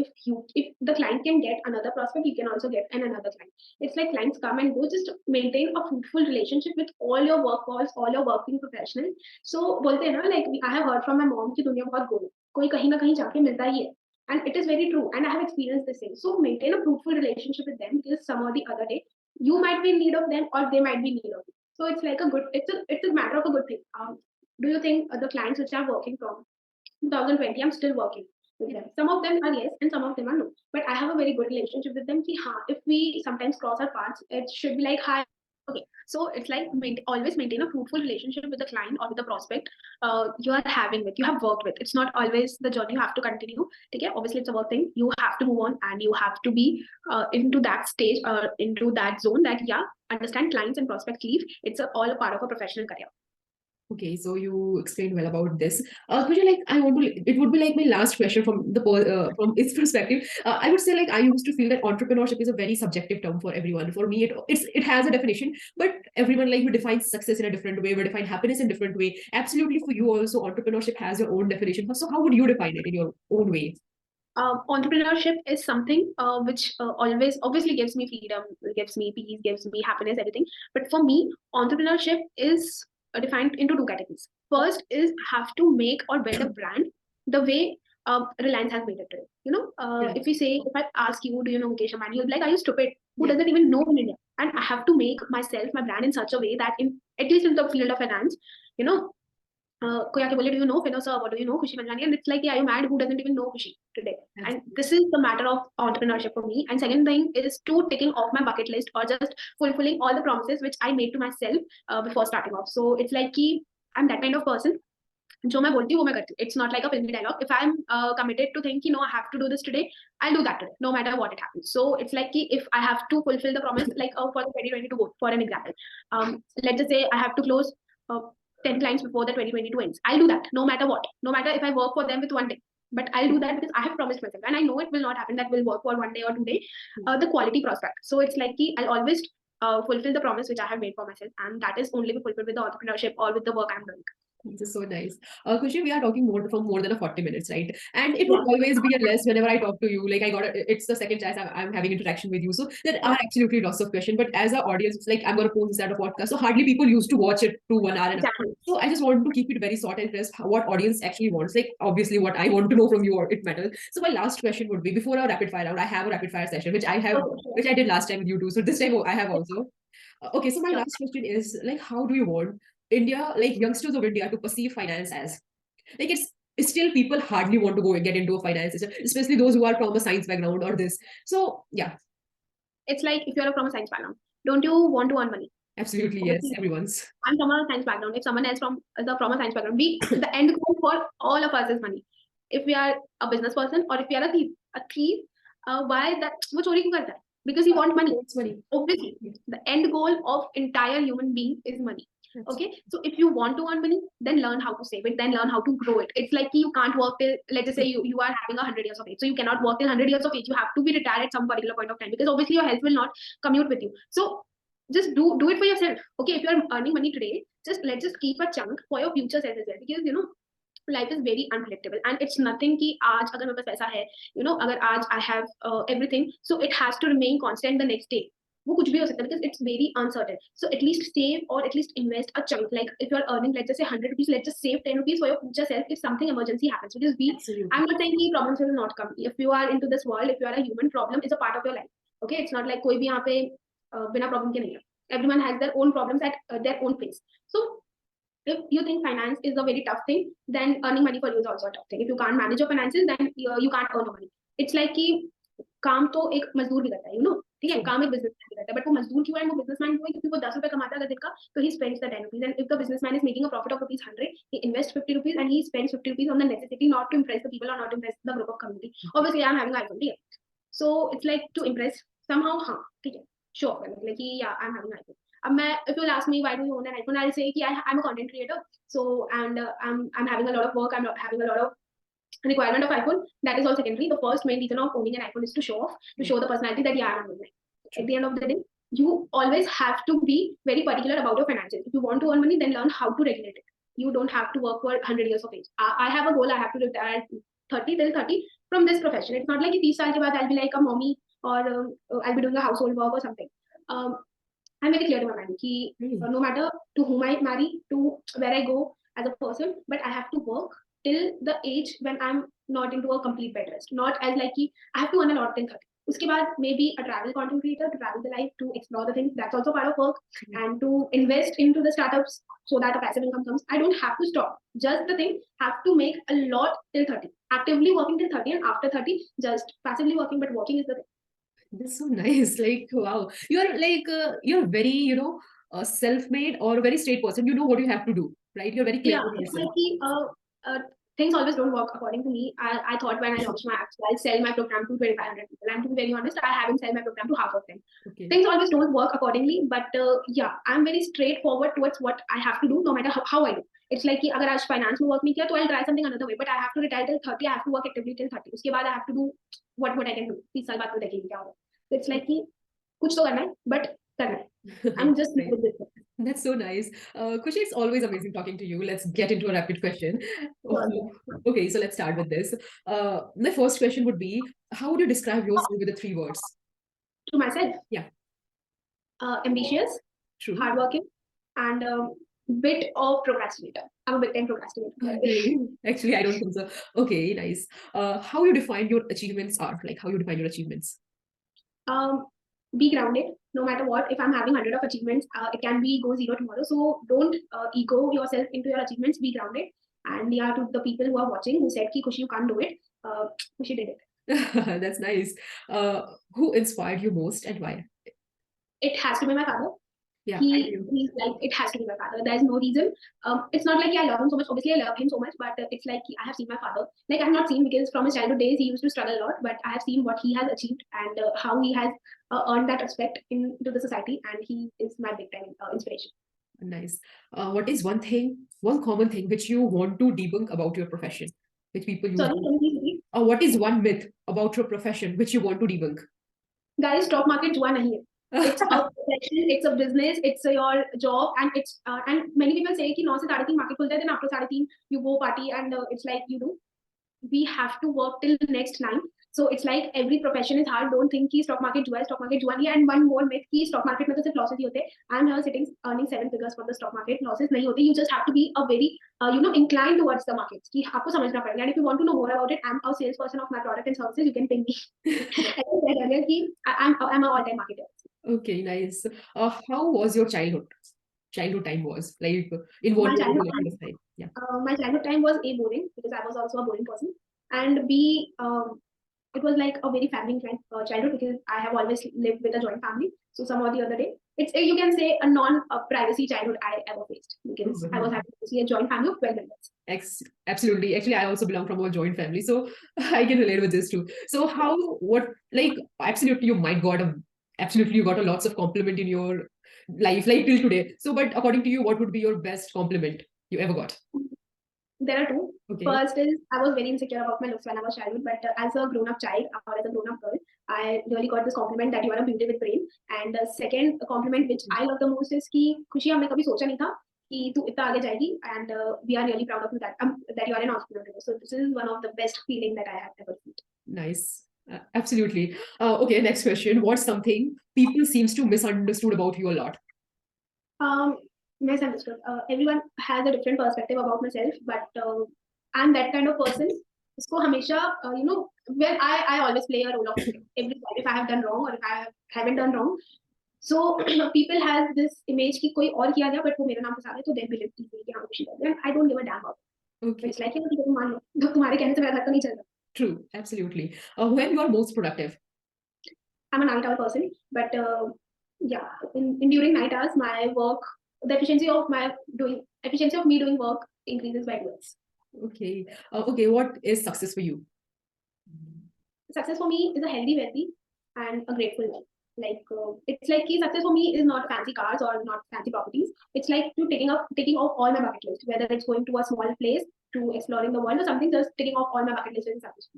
If the client can get another prospect, you can also get another client. It's like clients come and go. Just maintain a fruitful relationship with all your work calls, all your working professionals. So बोलते हैं ना, like I have heard from my mom कि दुनिया बहुत गोल है, कोई कहीं ना कहीं जाके मिलता ही है. And it is very true, and I have experienced this thing. So maintain a fruitful relationship with them, because some or the other day you might be in need of them, or they might be in need of you. So it's like it's a matter of a good thing. Do you think the clients which are working from 2020, I'm still working with them. Some of them are yes, and some of them are no. But I have a very good relationship with them. If we sometimes cross our paths, it should be like hi. Okay, so it's like always maintain a fruitful relationship with the client or with the prospect you are having with, you have worked with. It's not always the journey you have to continue. Okay, obviously it's a work thing. You have to move on, and you have to be into that stage or into that zone that understand clients and prospects leave. It's all a part of a professional career. Okay, so you explained well about this. Could you I want to, it would be like my last question from from its perspective. I would say I used to feel that entrepreneurship is a very subjective term for everyone. For me, it has a definition, but everyone we define success in a different way, we define happiness in a different way. Absolutely, for you also, entrepreneurship has your own definition. So how would you define it in your own way? Entrepreneurship is something which always obviously gives me freedom, gives me peace, gives me happiness, everything. But for me, entrepreneurship is defined into two categories. First is have to make or build a brand the way Reliance has made it today. If we say, if I ask you, do you know Mukesh Ambani? You'll be like, are you stupid? Who doesn't even know in India? And I have to make myself, my brand in such a way that at least in the field of finance, कोई आके बोले, do you know Finosa? What do you know Khushi Panjwani? And it's like, yeah, are you mad? Who doesn't even know Khushi today? And this is the matter of entrepreneurship for me. And second thing is to ticking off my bucket list, or just fulfilling all the promises which I made to myself before starting off. So it's like I'm that kind of person. जो मैं बोलती हूँ वो मैं करती हूँ. It's not like a filmy dialogue. If I'm committed to think, I have to do this today, I'll do that today, no matter what it happens. So it's like if I have to fulfill the promise, like for the 2022 vote, for an example, let's just say I have to close 10 clients before the 2022 ends. I'll do that no matter what, no matter if I work for them with one day. But I'll do that because I have promised myself, and I know it will not happen that will work for one day or 2 days. The quality prospect. So it's like I'll always fulfill the promise which I have made for myself, and that is only fulfilled with the entrepreneurship or with the work I'm doing. This is so nice. Khushi, we are talking more than 40 minutes, right? And it would always be a less whenever I talk to you. It's the second chance I'm having interaction with you. So there are absolutely lots of questions. But as an audience, it's I'm going to post this at a podcast. So hardly people used to watch it to 1 hour and a half. So I just want to keep it very short and crisp. What audience actually wants. Obviously, what I want to know from you, or it matters. So my last question would be, before our rapid fire round, I have a rapid fire session, which I did last time with you too. So this time I have also. Okay, so my last question is how do you want India, youngsters of India, to perceive finance as? It's still people hardly want to go and get into a finance system, especially those who are from a science background or this. So yeah. It's like if you're from a science background, don't you want to earn money? Absolutely, yes, everyone's. I'm from a science background. If someone else from a science background, the end goal for all of us is money. If we are a business person, or if we are a thief, why that? वो चोरी क्यों करता है? Because he wants money. It's money. Obviously, the end goal of entire human being is money. Okay, so if you want to earn money, then learn how to save it, then learn how to grow it. It's like you can't work till, let's just say you are having 100 years of age, so you cannot work till 100 years of age. You have to be retired at some particular point of time, because obviously your health will not commute with you. So just do it for yourself. Okay, if you are earning money today, let's just keep a chunk for your future self as well, because life is very unpredictable and it's nothing कि आज अगर मेरे पास पैसा है, अगर आज I have everything, so it has to remain constant the next day. वो कुछ भी हो सकता है because it's very uncertain. So at least save और at least invest a chunk. Like if you are earning let's say 100 rupees, let's just save 10 rupees for your future self if something emergency happens. Because Absolutely. I'm not saying कि problems will not come. If you are into this world, if you are a human, problem is a part of your life. Okay, it's not like कोई भी यहाँ पे बिना problem के नहीं है. Everyone has their own problems at their own pace. So if you think finance is a very tough thing, then earning money for you is also a tough thing. If you can't manage your finances, then you can't earn money. It's like कि काम तो एक मजदूर भी करता है, ठीक है, काम एक बिजनेसमैन भी करता है, बट वो मजदूर क्यों है, वो बिजनेसमैन क्यों है, क्योंकि वो 10 रुपए कमाता है दिन का, तो he spends the 10 rupees. And if the businessman is making a profit of rupees 100, he invests 50 rupees and he spends 50 rupees on the necessity, not to impress the people or not to impress the group of community. Obviously, I'm having iPhone, ठीक है, so it's like to impress somehow, हाँ, ठीक है, show off, like yeah, I'm having iPhone. If you'll ask me why do you own an iPhone, I'll say I'm a content creator, so and I'm having a lot of work, I'm having a lot of requirement of iPhone. That is all secondary. The first main reason of owning an iPhone is to show off, to show the personality that yeah, I'm owning it. At the end of the day, you always have to be very particular about your finances. If you want to earn money, then learn how to regulate it. You don't have to work for 100 years of age. I have a goal. I have to retire at 30 till 30 from this profession. It's not like 30 साल के बाद I'll be like a mommy or I'll be doing a household work or something. I'm very clear to my mind कि no matter to whom I marry, to where I go as a person, but I have to work till the age when I'm not into a complete bed rest. Not as like कि I have to earn a lot till 30. उसके बाद maybe a travel content creator to travel the life, to explore the things. That's also part of work, and to invest into the startups so that a passive income comes. I don't have to stop. Just the thing, have to make a lot till 30. Actively working till 30, and after 30, just passively working, but working is the thing. That's so nice. Like, wow. You're like, you're very, self-made or very straight person. You know what you have to do, right? You're very clear Yeah, with it's yourself. like things always don't work according to me. I thought when I launched my app, so I'll sell my program to 2,500 people. And to be very honest, I haven't sold my program to half of them. Okay. Things always don't work accordingly, but yeah, I'm very straightforward towards what I have to do, no matter how I do. It's like कि अगर आज finance में work नहीं किया, तो I'll try something another way. But I have to retire till 30. I have to work actively till 30. उसके बाद I have to do what I can do. 30 साल बाद तो देखेंगे क्या होगा. So it's like कि कुछ तो करना है, but करना है. I'm just Right. with this. That's so nice. Khushi, it's always amazing talking to you. Let's get into a rapid question. Okay, so let's start with this. My first question would be, how would you describe yourself with the 3 words? To myself. Yeah. Ambitious, True. hardworking, and bit of procrastinator. I'm a big time procrastinator. Actually, I don't think so. Okay, nice. How you define your achievements are? Like, how you define your achievements? Be grounded, no matter what. If I'm having 100 of achievements, it can be go zero tomorrow. So don't ego yourself into your achievements. Be grounded. And yeah, to the people who are watching who said ki Khushi, you can't do it, Khushi did it. That's nice. Who inspired you most and why? It has to be my father. Yeah, he's like, it has to be my father. There's no reason. It's not like I love him so much. Obviously, I love him so much, but it's like I have seen my father. Like I have not seen, because from his childhood days he used to struggle a lot, but I have seen what he has achieved and how he has earned that respect into the society, and he is my big time inspiration. Nice. What is one common thing which you want to debunk about your profession, which people use? Sorry, can you please repeat? What is one myth about your profession which you want to debunk? Guys, stock market जुआ नहीं है. It's a profession, it's a business, it's your job, and it's and many people say कि 9 से 3:30 market खुलता है, then after 3:30 you go party, and it's like you do. We have to work till next 9. So it's like every profession is hard. Don't think कि stock market जुआ नहीं है. And one more myth कि stock market में तो सिर्फ losses ही होते हैं. I'm here sitting earning 7 figures from the stock market. Losses नहीं होते. You just have to be a very inclined towards the markets. कि आपको समझना पड़ेगा. And if you want to know more about it, I'm a salesperson of my product and services. You can ping me. As I said earlier कि I'm an all-time marketer. Okay, nice. How was your childhood time was like in what My childhood time? Yeah. My childhood time was A, boring, because I was also a boring person, and B, it was like a very family childhood, because I have always lived with a joint family. So some or the other day, it's you can say a non-privacy childhood I ever faced, because I was happy to see a joint family of 12 members. Absolutely. Actually, I also belong from a joint family, so I can relate with this too. So absolutely, you got a lots of compliment in your life, like till today. So, but according to you, what would be your best compliment you ever got? There are two. Okay. First is, I was very insecure about my looks when I was childhood, but as a grown-up child or as a grown-up girl, I really got this compliment that you are a beauty with brain. And the second compliment which I love the most is कि खुशी, हमने कभी सोचा नहीं था कि तू इतना आगे जाएगी, and we are really proud of you that you are an entrepreneur. So this is one of the best feeling that I have ever felt. Nice. Absolutely. Okay, next question. What's something people seems to misunderstood about you a lot? Misunderstood. Everyone has a different perspective about myself, but I'm that kind of person. इसको हमेशा when I always play a role of victim every time if I have done wrong or if I haven't done wrong. So people has this image कि कोई और किया गया but वो मेरा नाम फंसा दे, तो they believe easily कि हाँ खुशी कर दिया. I don't give a damn about it. Okay. It's like तुम मान लो, तो तुम्हारे कहने से मेरा घर तो नहीं चल रहा. True. Absolutely. When you are most productive? I'm a night owl person, but yeah, in during night hours, my work, the efficiency of me doing work increases by 2x. Okay. Okay. What is success for you? Success for me is a healthy, wealthy, and a grateful life. Like it's like success for me is not fancy cars or not fancy properties. It's like taking off all my bucket list, whether it's going to a small place to exploring the world or something. Just ticking off all my bucket list is success.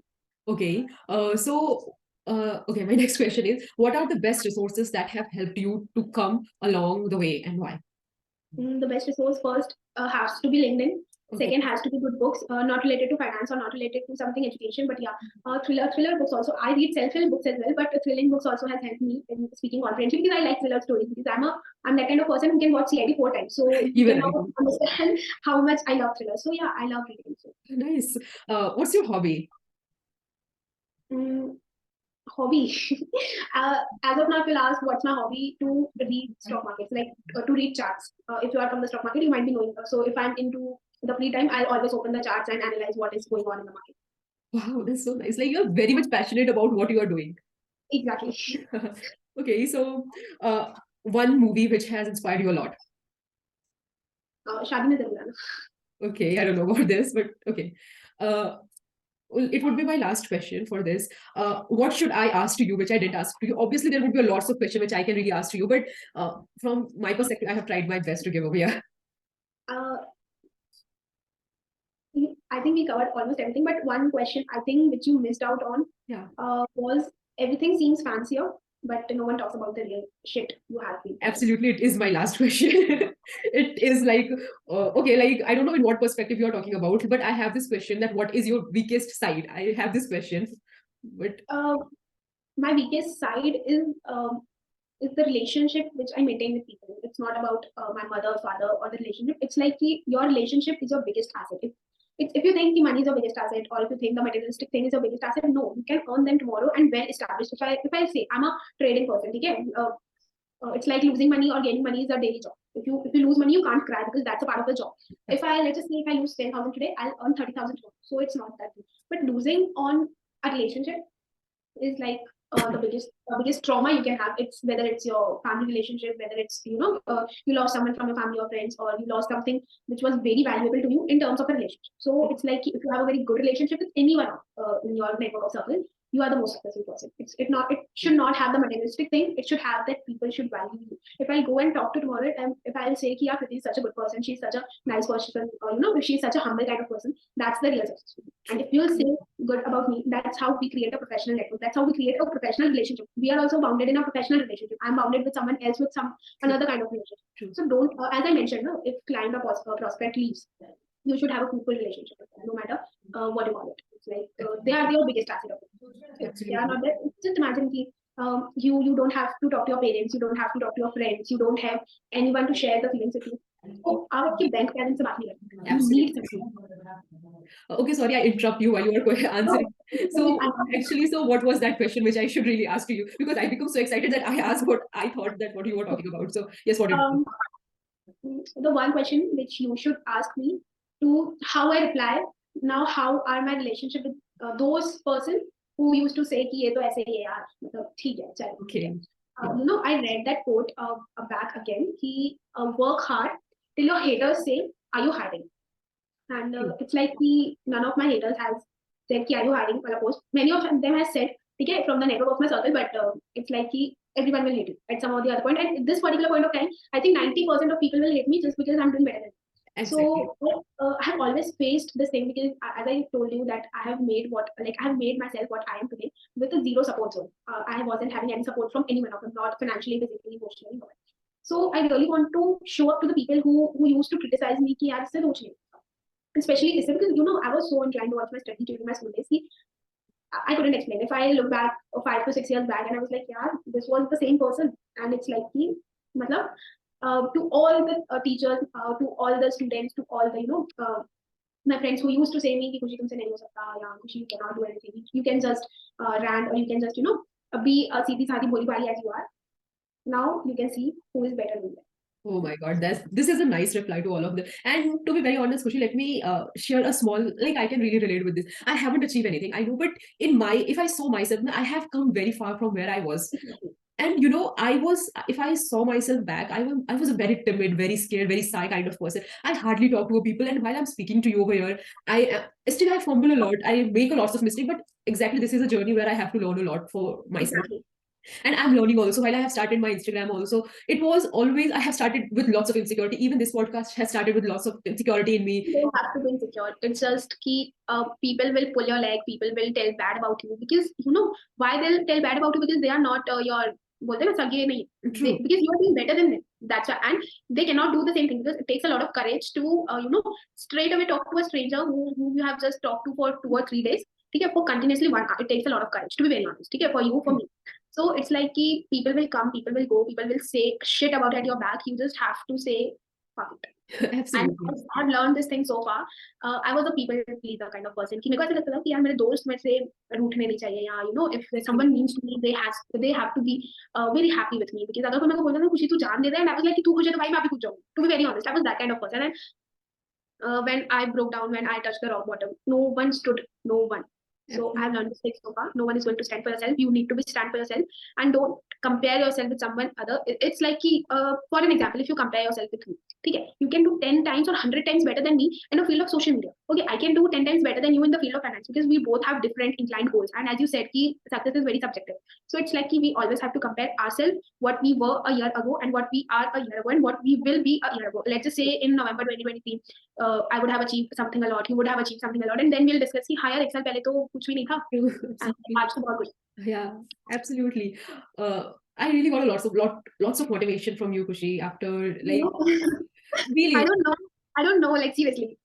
Okay. Okay, my next question is, what are the best resources that have helped you to come along the way and why? The best resource first has to be LinkedIn. Okay. Second has to be good books, not related to finance or not related to something education, but yeah, thriller books also. I read self-help books as well, but thrilling books also has helped me in speaking confidently because I like thriller stories, because I'm that kind of person who can watch CID 4 times. So you Even can I now do. understand how much I love thriller. So yeah, I love reading. So. Nice. What's your hobby? Hobby. As of now, if you'll ask what's my hobby, to read stock markets, like to read charts. If you are from the stock market, you might be knowing. So if I'm into the free time, I'll always open the charts and analyze what is going on in the market. Wow, that's so nice. Like you're very much passionate about what you are doing. Exactly. Okay, so one movie which has inspired you a lot. Shadi Mein Zarur Aana. Okay, I don't know about this, but okay. Well, it would be my last question for this. What should I ask to you, which I didn't ask to you? Obviously, there would be lots of questions which I can really ask to you, but from my perspective, I have tried my best to give away. Yeah. I think we covered almost everything, but one question I think which you missed out on was everything seems fancier, but no one talks about the real shit you have been. Absolutely, it is my last question. It is like, okay, like I don't know in what perspective you're talking about, but I have this question that what is your weakest side? I have this question, but my weakest side is the relationship which I maintain with people. It's not about my mother, father, or the relationship. It's like your relationship is your biggest asset. If you think the money is your biggest asset, or if you think the materialistic thing is your biggest asset, no, you can earn them tomorrow and well established. If I say I'm a trading person, okay, it's like losing money or gaining money is a daily job. If you lose money, you can't cry because that's a part of the job. If I let's just say if I lose 10,000 today, I'll earn 30,000 tomorrow. So it's not that big. But losing on a relationship is like the biggest trauma you can have. It's whether it's your family relationship, whether it's you lost someone from your family or friends, or you lost something which was very valuable to you in terms of a relationship. So it's like if you have a very good relationship with anyone in your network of circle, you are the most successful person. It should not have the materialistic thing. It should have that people should value you. If I go and talk to tomorrow, and if I'll say ki Kriti is such a good person, she's such a nice person, or she's such a humble kind of person, that's the real success. And if you'll say good about me, that's how we create a professional network. That's how we create a professional relationship. We are also bounded in a professional relationship. I'm bounded with someone else with another kind of relationship. True. So don't, as I mentioned, if client or prospect leaves, you should have a fruitful relationship with them, no matter what you call it. It's like they are your biggest asset. If they are not there, just imagine you don't have to talk to your parents, you don't have to talk to your friends, you don't have anyone to share the feelings with you. So आप आपके bank balance से बात नहीं करते. You need something. Okay, sorry, I interrupt you while you were answering. So actually, so what was that question which I should really ask to you? Because I become so excited that I asked what I thought that what you were talking about. So yes, what did you the one question which you should ask me to how I reply now, how are my relationship with those person who used to say कि ये तो ऐसे ही है यार, मतलब ठीक है चलो. Okay. I read that quote back again. Work hard till your haters say, "Are you hiring?" And it's like none of my haters has said कि are you hiring वाला post. Many of them has said, okay, from the network of my circle, but it's like everyone will hate you at some or the other point. And at this particular point of time, I think 90% of people will hate me just because I'm doing better than them. Exactly. So I have always faced this thing because, as I told you, that I have made myself what I am today with a zero support zone. I wasn't having any support from anyone of them, not financially, physically, emotionally. So I really want to show up to the people who used to criticize me कि यार इससे तो कुछ नहीं होता. Especially because I was so inclined towards my study during my school days. I couldn't explain. If I look back 5 to 6 years back, and I was like, yeah, this was the same person, and it's like, matlab, to all the teachers, to all the students, to all the my friends who used to say me, Khushi tumse nahi ho sakta, yeah, Khushi you cannot do anything. You can just rant, or you can just be a seedhi saadi boli bali as you are. Now you can see who is better than you. Oh my God, this is a nice reply to all of them. And to be very honest, Khushi, let me share a small, like I can really relate with this. I haven't achieved anything, I know, but if I saw myself, I have come very far from where I was. And if I saw myself back, I was a very timid, very scared, very shy kind of person. I hardly talk to people, and while I'm speaking to you over here, I fumble a lot. I make a lots of mistakes, but exactly this is a journey where I have to learn a lot for myself. Exactly. And I'm learning also. While I have started my Instagram also, it was always, I have started with lots of insecurity. Even this podcast has started with lots of insecurity in me. You don't have to be insecure. It's just people will pull your leg, people will tell bad about you, because why they'll tell bad about you, because they are not your बोलते हैं ना सगे नहीं. Because you are doing better than them. That's why, and they cannot do the same thing, because it takes a lot of courage to straight away talk to a stranger who you have just talked to for 2 or 3 days. Okay, for continuously 1 hour, it takes a lot of courage, to be very honest. Okay, for you, for me. So it's like people will come, people will go, people will say shit about at your back. You just have to say fuck it. Absolutely. And I've learned this thing so far. I was a people pleaser kind of person कि मेरे को ऐसा लगता था कि यार मेरे दोस्त मेरे से रूठने नहीं चाहिए, या if someone means to me, they have to be very happy with me, because अगर कोई मेरे को बोलता था खुशी तू जान दे दे, and I was like कि तू खुश है तो भाई मैं भी खुश जाऊँ. To be very honest, I was that kind of person. And when I broke down, when I touched the rock bottom, no one stood, no one. So I've learned this thing so far. No one is going to stand for yourself. You need to be stand for yourself, and don't compare yourself with someone other. It's like for an example, if you compare yourself with me, okay, you can do 10 times or 100 times better than me in the field of social media. Okay, I can do 10 times better than you in the field of finance, because we both have different inclined goals. And as you said, success is very subjective. So it's like we always have to compare ourselves, what we were a year ago and what we are a year ago and what we will be a year ago. Let's just say in November 2023, I would have achieved something a lot, you would have achieved something a lot, and then we'll discuss कि हाँ यार 1 साल पहले तो कुछ भी नहीं था, आज तो बहुत कुछ. Yeah, absolutely. I really got lots of motivation from you, Khushi, after really. I don't know, like seriously,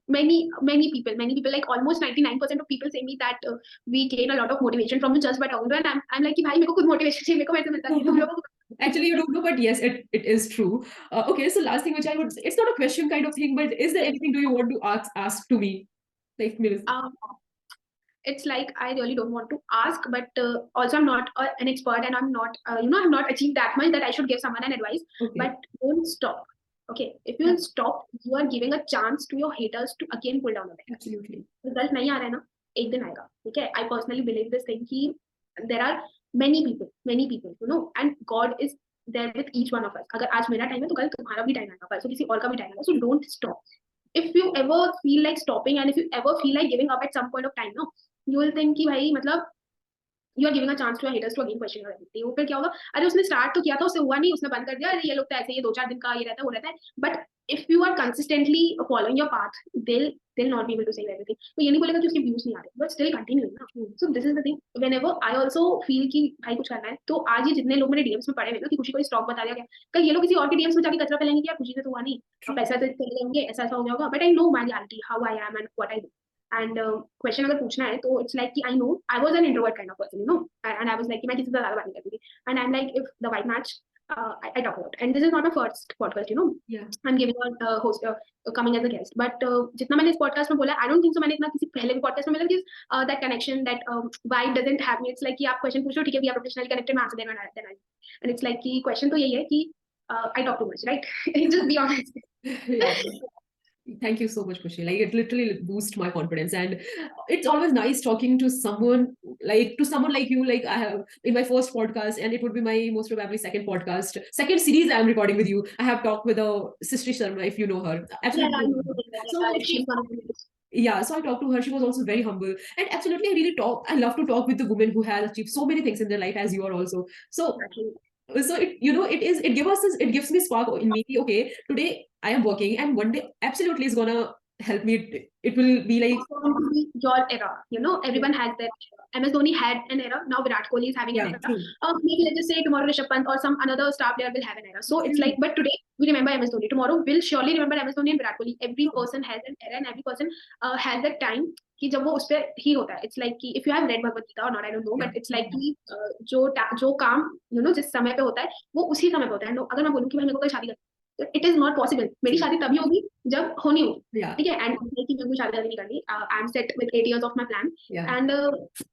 many people, like almost 99% of people say me that we gain a lot of motivation from you just by talking to, and I'm like कि भाई मेरे को खुद motivation चाहिए, मेरे को वैसे मिलता है, तुम लोगों को. Actually, you don't know, but yes, it is true. Okay, so last thing which it's not a question kind of thing, but is there anything do you want to ask to me? Like, it's like I really don't want to ask, but also I'm not an expert, and I'm not, I've not achieved that much that I should give someone an advice. Okay. But don't stop. Okay, if you will stop, you are giving a chance to your haters to again pull down the bed. Absolutely. Result नहीं आ रहा है ना, एक दिन आएगा. Okay, I personally believe this thing कि there are many people, and God is there with each one of us. अगर आज मेरा टाइम है तो कल तुम्हारा भी टाइम आएगा, परसों किसी और का भी टाइम आएगा. So don't stop. If you ever feel like stopping, and if you ever feel like giving up at some point of time, no, you will think कि भाई मतलब you are giving a chance to your haters to again question your identity. वो फिर क्या होगा, अरे उसने start तो किया था, उससे हुआ नहीं, उसने बंद कर दिया, अरे ये लोग तो ऐसे, ये 2-4 दिन का ये रहता है, वो रहता है. But if you are consistently following your path, they'll not be able to save everything. तो ये नहीं बोलेगा कि उसके views नहीं आ रहे, but still continue ना. So this is the thing. Whenever I also feel कि भाई कुछ करना है, तो आज ये जितने लोग मेरे DMs में पड़े हुए ना कि खुशी को स्टॉक बता दिया गया, कल ये लोग किसी और के DMs में जाके कचरा फैलाएंगे कि यार खुशी से तो हुआ नहीं, और पैसा से चले जाएंगे, ऐसा हो गया होगा. But I know my reality, how I am and what I do. And question अगर पूछना है तो it's like कि I know I was an introvert kind of person, and I was like कि मैं किसी से ज़्यादा बात नहीं करती थी, and I'm like if the white match I talk about, and this is not my first podcast, Yeah. I'm giving a host coming as a guest, but जितना मैंने इस podcast में बोला, I don't think so मैंने इतना किसी पहले भी podcast में बोला, because that connection, that vibe doesn't have me. It's like कि आप question पूछो, ठीक है, we are professionally connected, मैं answer देना, and it's like कि question तो यही है कि I talk too much, right? Just be honest. Yeah. Thank you so much, Khushi. Like, it literally boosts my confidence, and it's always nice talking to someone like you. Like, I have in my first podcast, and it would be my most probably second series I'm recording with you. I have talked with Sister Sharma, if you know her. Absolutely. So I talked to her. She was also very humble, and absolutely I love to talk with the woman who has achieved so many things in their life, as you are also. So it gives me spark in me. Okay, today I am working, and one day absolutely is gonna help me. It will be like It's going to be your era. You know, everyone has their era. MS Dhoni had an era. Now Virat Kohli is having an era. true. Maybe let's just say tomorrow Rishabh Pant or some another star player will have an era. So it's like, but today we remember MS Dhoni. Tomorrow we'll surely remember MS Dhoni and Virat Kohli. Every person has an era and every person has that time कि जब वो उस पर ही होता है. It's like कि if you have read Bhagavad Gita or not, I don't know, but it's like कि जो काम जिस समय पे होता है वो उसी समय पे होता है. अगर मैं बोलूँ कि भाई मेरे को कोई शादी करनी है, it is not possible. मेरी शादी तभी होगी जब होनी होगी. ठीक है. एंड कि मेरे को शादी नहीं करनी. I am set with 8 years of my plan. And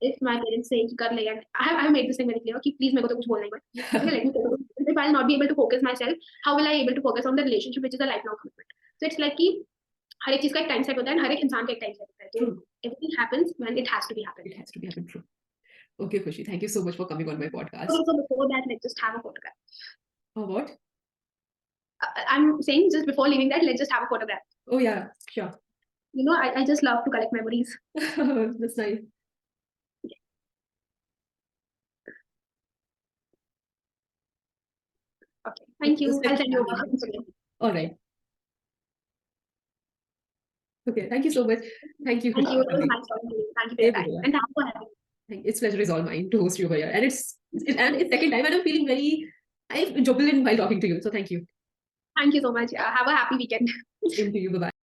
if my parents say कि कर ले, and I have made this thing very clear कि please मेरे को तो कुछ बोलना ही मत. Let me tell you, if I'll not be able to focus myself, how will I able to focus on the relationship which is a lifelong commitment? So it's like कि हर एक चीज का एक टाइम सेट होता है and हर एक इंसान का एक टाइम सेट होता है. तो everything happens when it has to be happened. It has to be happened. True. Okay, Khushi, thank you so much for coming on my podcast. So before that, let's just have a photograph. Oh, what? I'm saying just before leaving that, let's just have a photograph. Oh yeah, sure. You know, I just love to collect memories. That's nice. Okay, thank you. I'll send you over Instagram. All right. Okay, thank you so much. Thank you. Thank you. It was nice talking to you. Thank you for your time. And thanks for having me. It's pleasure is all mine to host you over here. And it's second time and I'm feeling very jubilant while talking to you. So thank you. Thank you so much. Have a happy weekend. Same to you. Bye-bye.